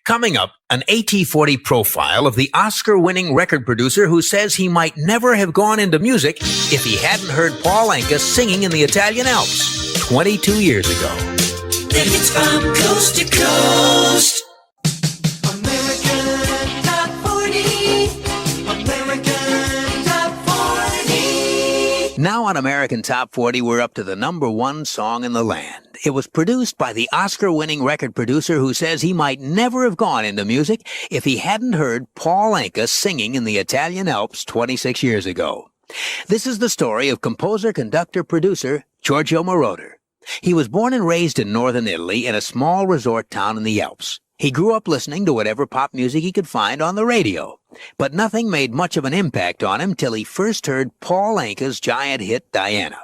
Coming up, an AT40 profile of the Oscar-winning record producer who says he might never have gone into music if he hadn't heard Paul Anka singing in the Italian Alps 22 years ago. The hits from coast to coast. American Top 40. American Top 40. Now on American Top 40, we're up to the number one song in the land. It was produced by the Oscar-winning record producer who says he might never have gone into music if he hadn't heard Paul Anka singing in the Italian Alps 26 years ago. This is the story of composer, conductor, producer Giorgio Moroder. He was born and raised in northern Italy in a small resort town in the Alps. He grew up listening to whatever pop music he could find on the radio. But nothing made much of an impact on him till he first heard Paul Anka's giant hit Diana.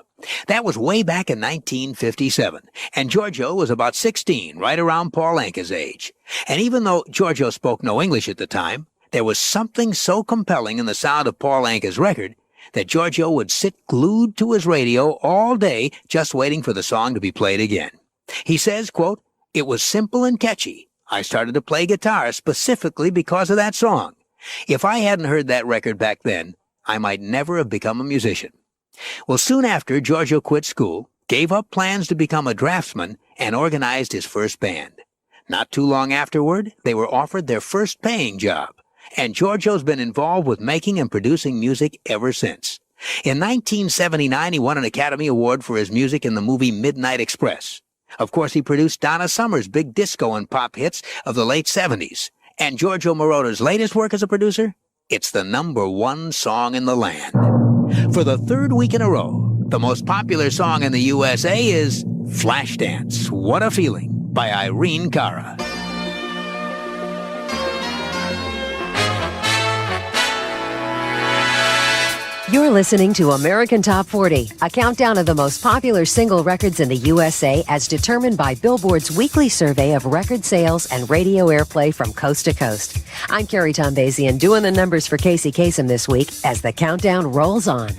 That was way back in 1957, and Giorgio was about 16, right around Paul Anka's age. And even though Giorgio spoke no English at the time, there was something so compelling in the sound of Paul Anka's record that Giorgio would sit glued to his radio all day just waiting for the song to be played again. He says, quote, "It was simple and catchy. I started to play guitar specifically because of that song. If I hadn't heard that record back then, I might never have become a musician." Well, soon after, Giorgio quit school, gave up plans to become a draftsman, and organized his first band. Not too long afterward, they were offered their first paying job, and Giorgio's been involved with making and producing music ever since. In 1979, he won an Academy Award for his music in the movie Midnight Express. Of course, he produced Donna Summer's big disco and pop hits of the late 70s. And Giorgio Moroder's latest work as a producer? It's the number one song in the land. For the third week in a row, the most popular song in the USA is Flashdance, What a Feeling, by Irene Cara. You're listening to American Top 40, a countdown of the most popular single records in the USA as determined by Billboard's weekly survey of record sales and radio airplay from coast to coast. I'm Keri Tombazian doing the numbers for Casey Kasem this week as the countdown rolls on.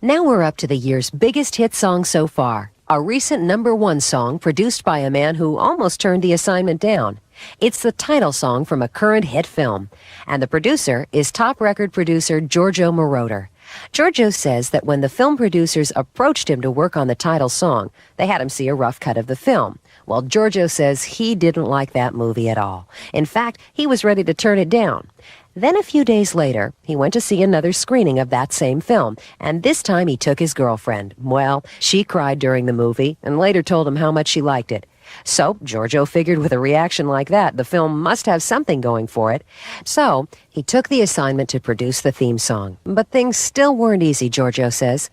Now we're up to the year's biggest hit song so far, a recent number one song produced by a man who almost turned the assignment down. It's the title song from a current hit film, and the producer is top record producer Giorgio Moroder. Giorgio says that when the film producers approached him to work on the title song, they had him see a rough cut of the film. Well, Giorgio says he didn't like that movie at all. In fact, he was ready to turn it down. Then a few days later, he went to see another screening of that same film, and this time he took his girlfriend. Well, she cried during the movie and later told him how much she liked it. So Giorgio figured with a reaction like that, the film must have something going for it. So he took the assignment to produce the theme song. But things still weren't easy, Giorgio says.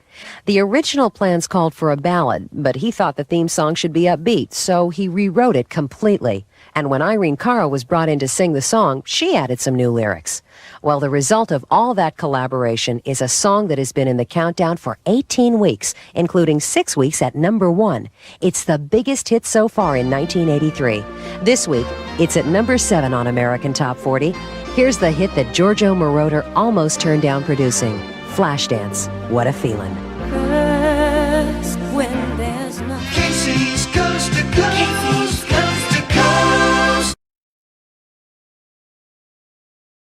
The original plans called for a ballad, but he thought the theme song should be upbeat, so he rewrote it completely. And when Irene Cara was brought in to sing the song, she added some new lyrics. Well, the result of all that collaboration is a song that has been in the countdown for 18 weeks, including 6 weeks at number one. It's the biggest hit so far in 1983. This week, it's at number 7 on American Top 40. Here's the hit that Giorgio Moroder almost turned down producing, Flashdance, What a Feeling.